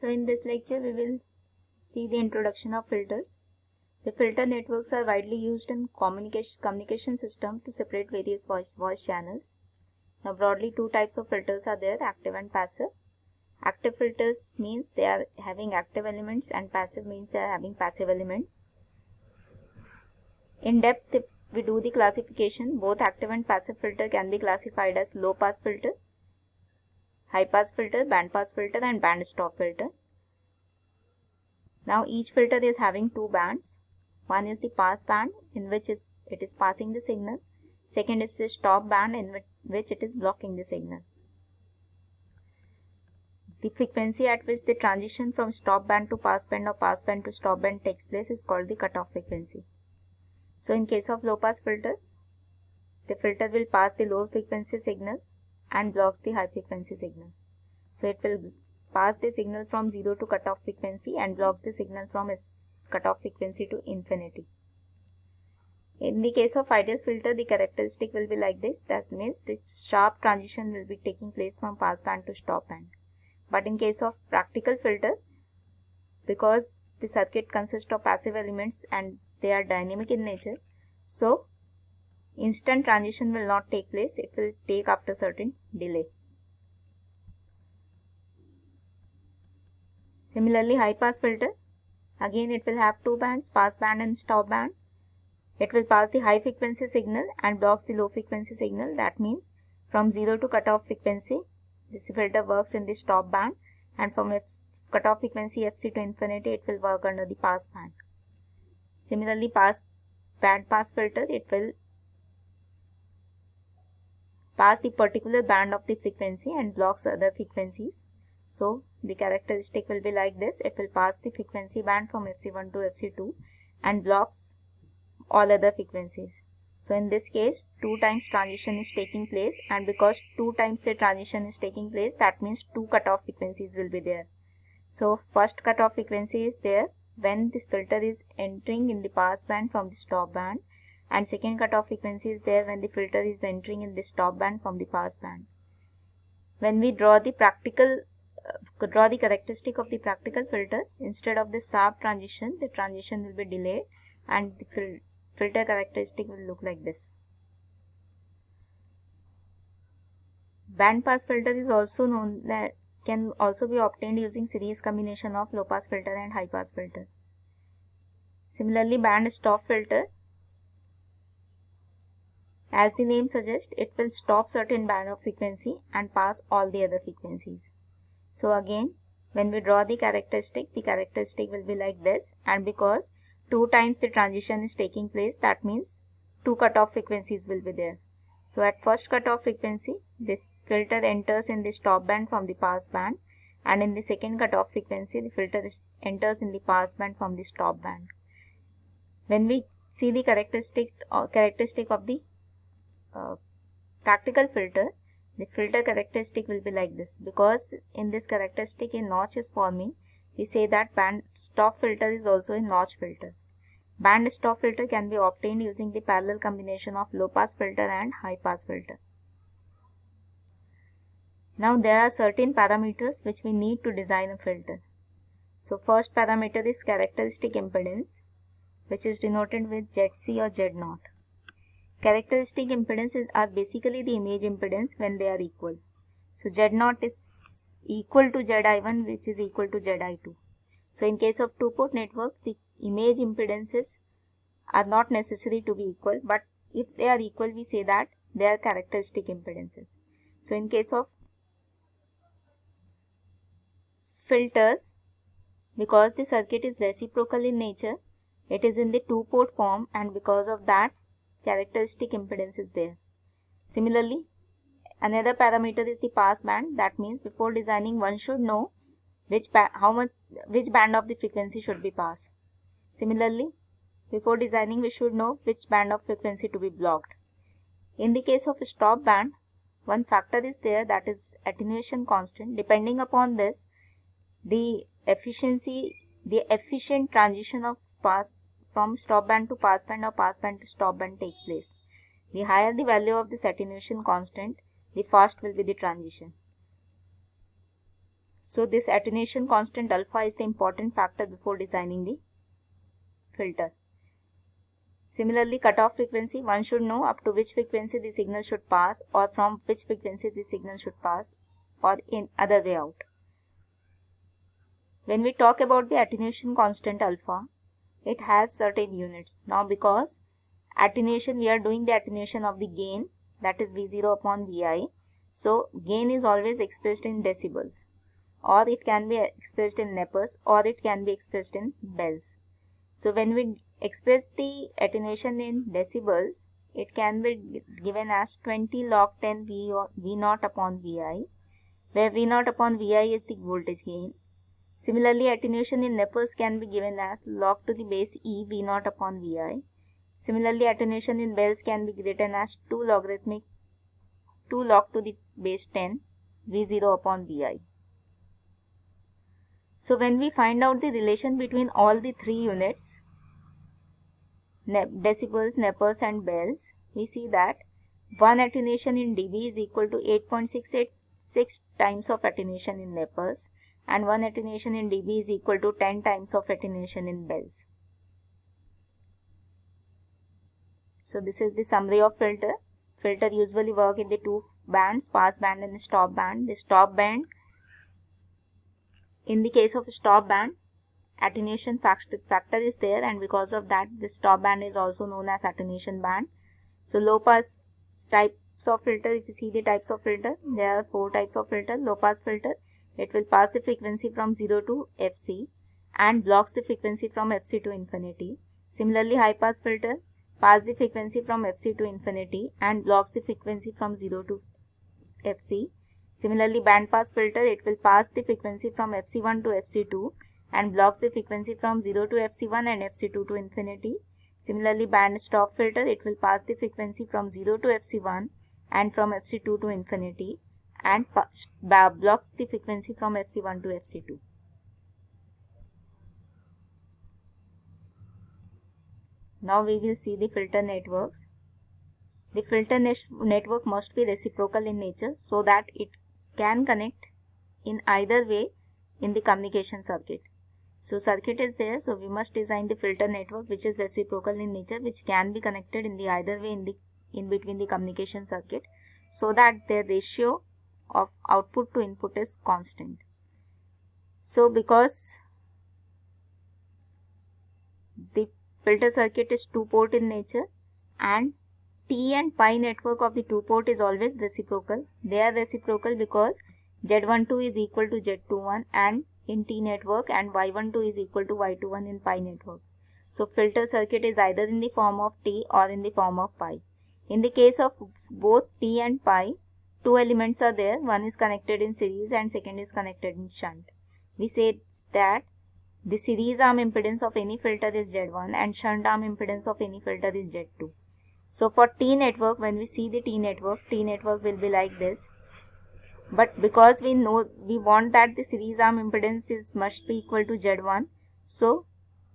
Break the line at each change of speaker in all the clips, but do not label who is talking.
So in this lecture we will see the introduction of filters. The filter networks are widely used in communication system to separate various voice channels. Now broadly two types of filters are there, active and passive. Active filters means they are having active elements and passive means they are having passive elements. In depth, if we do the classification, both active and passive filter can be classified as low pass filter, high pass filter, band pass filter and band stop filter. Now each filter is having two bands. One is the pass band in which it is passing the signal. Second is the stop band in which it is blocking the signal. The frequency at which the transition from stop band to pass band or pass band to stop band takes place is called the cutoff frequency. So in case of low pass filter, the filter will pass the low frequency signal and blocks the high frequency signal. So it will pass the signal from 0 to cutoff frequency and blocks the signal from its cutoff frequency to infinity. In the case of ideal filter, the characteristic will be like this. That means the sharp transition will be taking place from pass band to stop band. But in case of practical filter, because the circuit consists of passive elements and they are dynamic in nature, so instant transition will not take place. It will take after certain delay. Similarly, high pass filter, again it will have two bands, pass band and stop band. It will pass the high frequency signal and blocks the low frequency signal. That means from 0 to cutoff frequency, this filter works in the stop band, and from its cutoff frequency FC to infinity, it will work under the pass band. Similarly, band pass filter, it will pass the particular band of the frequency and blocks other frequencies. So the characteristic will be like this. It will pass the frequency band from FC1 to FC2 and blocks all other frequencies. So in this case, 2 times transition is taking place, and because 2 times the transition is taking place, that means 2 cutoff frequencies will be there. So first cutoff frequency is there when this filter is entering in the pass band from the stop band, and second cutoff frequency is there when the filter is entering in the stop band from the pass band. When we draw the characteristic of the practical filter, instead of the sharp transition, the transition will be delayed and the filter characteristic will look like this. Band pass filter is also known that can also be obtained using series combination of low pass filter and high pass filter. Similarly, band stop filter, as the name suggests, it will stop certain band of frequency and pass all the other frequencies. So again, when we draw the characteristic will be like this, and because 2 times the transition is taking place, that means 2 cutoff frequencies will be there. So at first cutoff frequency, the filter enters in the stop band from the pass band, and in the second cutoff frequency, the filter enters in the pass band from the stop band. When we see the characteristic of the practical filter, the filter characteristic will be like this. Because in this characteristic a notch is forming, we say that band stop filter is also a notch filter. Band stop filter can be obtained using the parallel combination of low pass filter and high pass filter. Now there are certain parameters which we need to design a filter. So first parameter is characteristic impedance, which is denoted with ZC or Z0. Characteristic impedances are basically the image impedance when they are equal. So Z0 is equal to Zi1, which is equal to Zi2. So in case of two-port network, the image impedances are not necessary to be equal, but if they are equal, we say that they are characteristic impedances. So in case of filters, because the circuit is reciprocal in nature, it is in the two-port form, and because of that, characteristic impedance is there. Similarly, another parameter is the pass band. That means before designing, one should know which band of the frequency should be passed. Similarly, before designing, we should know which band of frequency to be blocked. In the case of a stop band, one factor is there, that is attenuation constant. Depending upon this, the efficient transition of pass from stop band to pass band or pass band to stop band takes place. The higher the value of this attenuation constant, the fast will be the transition. So this attenuation constant alpha is the important factor before designing the filter. Similarly, cutoff frequency, one should know up to which frequency the signal should pass, or from which frequency the signal should pass, or in other way out. When we talk about the attenuation constant alpha, it has certain units. Now because attenuation, we are doing the attenuation of the gain, that is V0 upon Vi. So gain is always expressed in decibels, or it can be expressed in Nepers, or it can be expressed in bells. So when we express the attenuation in decibels, it can be given as 20 log 10 V0 upon Vi, where V0 upon Vi is the voltage gain. Similarly, attenuation in Nepers can be given as log to the base E V0 upon Vi. Similarly, attenuation in bells can be written as 2 log to the base 10 V0 upon Vi. So when we find out the relation between all the three units, decibels, Nepers and bells, we see that 1 attenuation in dB is equal to 8.686 times of attenuation in Nepers, and 1 attenuation in dB is equal to 10 times of attenuation in bells. So this is the summary of filter. Filter usually work in the two bands, pass band and stop band. The stop band, in the case of stop band, attenuation factor is there, and because of that the stop band is also known as attenuation band. So low pass types of filter, if you see the types of filter, there are 4 types of filter. Low pass filter, it will pass the frequency from 0 to Fc and blocks the frequency from Fc to infinity. Similarly, high pass filter pass the frequency from Fc to infinity and blocks the frequency from 0 to Fc. Similarly, band pass filter, it will pass the frequency from Fc1 to Fc2 and blocks the frequency from 0 to Fc1 and Fc2 to infinity. Similarly, band stop filter, it will pass the frequency from 0 to Fc1 and from Fc2 to infinity and blocks the frequency from Fc1 to Fc2. Now we will see the filter networks. The filter network must be reciprocal in nature so that it can connect in either way in the communication circuit. So circuit is there, so we must design the filter network which is reciprocal in nature, which can be connected in the either way in between the communication circuit, so that their ratio of output to input is constant. So because the filter circuit is 2-port in nature and T and pi network of the 2-port is always reciprocal. They are reciprocal because Z12 is equal to Z21 and in T network, and Y12 is equal to Y21 in pi network. So filter circuit is either in the form of T or in the form of pi. In the case of both T and pi, 2 elements are there. One is connected in series and second is connected in shunt. We say that the series arm impedance of any filter is Z1 and shunt arm impedance of any filter is Z2. So for T network, when we see the T network will be like this. But because we want that the series arm impedance must be equal to Z1, so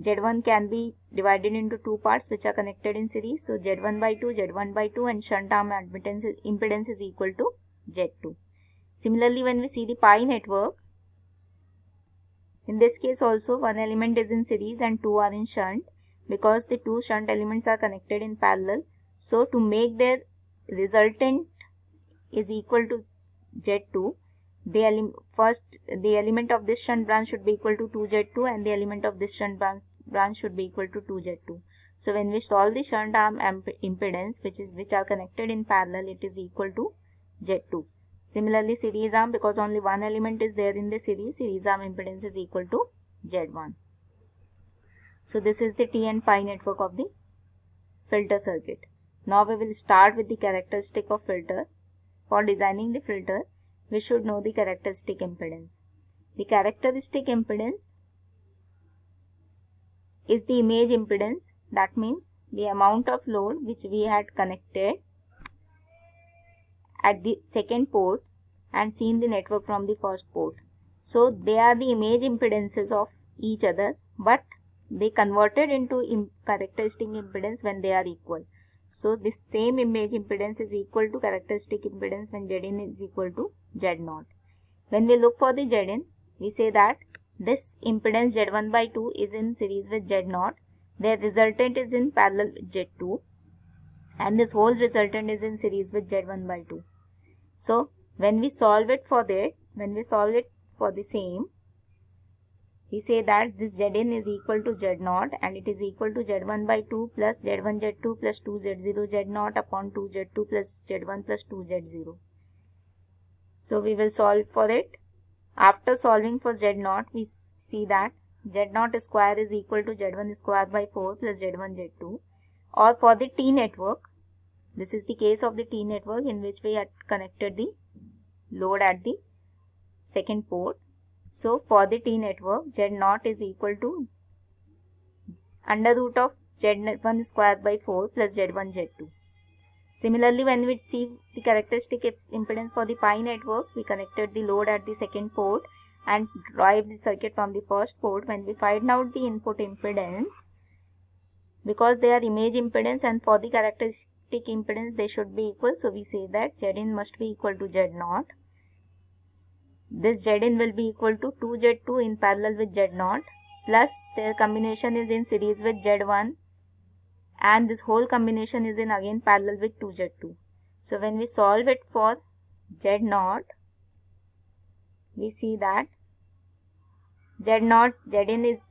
Z1 can be divided into 2 parts which are connected in series. So Z1 by 2, Z1 by 2, and shunt arm impedance is equal to Z2. Similarly, when we see the pi network, in this case also one element is in series and 2 are in shunt, because the 2 shunt elements are connected in parallel. So to make their resultant is equal to Z2, the element of this shunt branch should be equal to 2Z2 and the element of this shunt branch should be equal to 2Z2. So when we solve the shunt arm impedance which are connected in parallel, it is equal to Z2. Similarly, series arm, because only one element is there in the series arm impedance is equal to Z1. So this is the T and pi network of the filter circuit. Now we will start with the characteristic of filter. For designing the filter, we should know the characteristic impedance. The characteristic impedance is the image impedance, that means the amount of load which we had connected at the second port and seen the network from the first port. So they are the image impedances of each other, but they converted into characteristic impedance when they are equal. So this same image impedance is equal to characteristic impedance when Zin is equal to Z0. When we look for the Zin, we say that this impedance Z1 by 2 is in series with Z0, their resultant is in parallel with Z2, and this whole resultant is in series with Z1 by 2. So when we solve it for that, the same, we say that this Zn is equal to Z0 and it is equal to Z1 by 2 plus Z1 Z2 plus 2 Z0 Z0 upon 2 Z2 plus Z1 plus 2 Z0. So we will solve for it. After solving for Z0, we see that Z0 square is equal to Z1 square by 4 plus Z1 Z2. Or for the T network, this is the case of the T network in which we had connected the load at the second port. So for the T network, Z0 is equal to under root of Z1 square by 4 plus Z1 Z2. Similarly, when we see the characteristic impedance for the pi network, we connected the load at the second port and drive the circuit from the first port. When we find out the input impedance, because they are image impedance and for the characteristic impedance they should be equal, so we say that Zin must be equal to Z0. This Zin will be equal to 2Z2 in parallel with Z0 plus their combination is in series with Z1 and this whole combination is in again parallel with 2Z2. So when we solve it for Z0, we see that Zin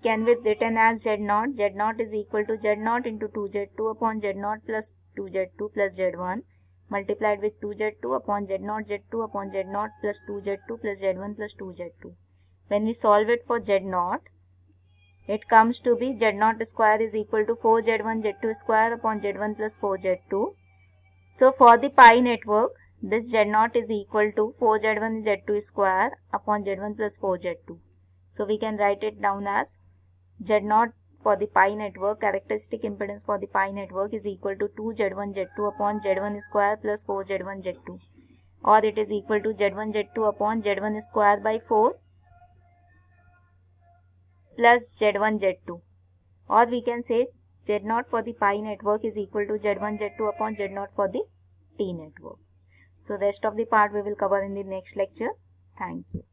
can be written as Z0 is equal to Z0 into 2Z2 upon Z0 plus 2Z2 plus Z1 multiplied with 2Z2 upon Z0 Z2 upon Z0 plus 2Z2 plus Z1 plus 2Z2. When we solve it for Z0, it comes to be Z0 square is equal to 4Z1 Z2 square upon Z1 plus 4Z2. So for the pi network, this Z0 is equal to 4Z1 Z2 square upon Z1 plus 4Z2. So we can write it down as Z0 for the pi network, characteristic impedance for the pi network is equal to 2Z1 Z2 upon Z1 square plus 4Z1 Z2, or it is equal to Z1 Z2 upon Z1 square by 4 plus Z1 Z2, or we can say Z0 for the pi network is equal to Z1 Z2 upon Z0 for the T network. So rest of the part we will cover in the next lecture. Thank you.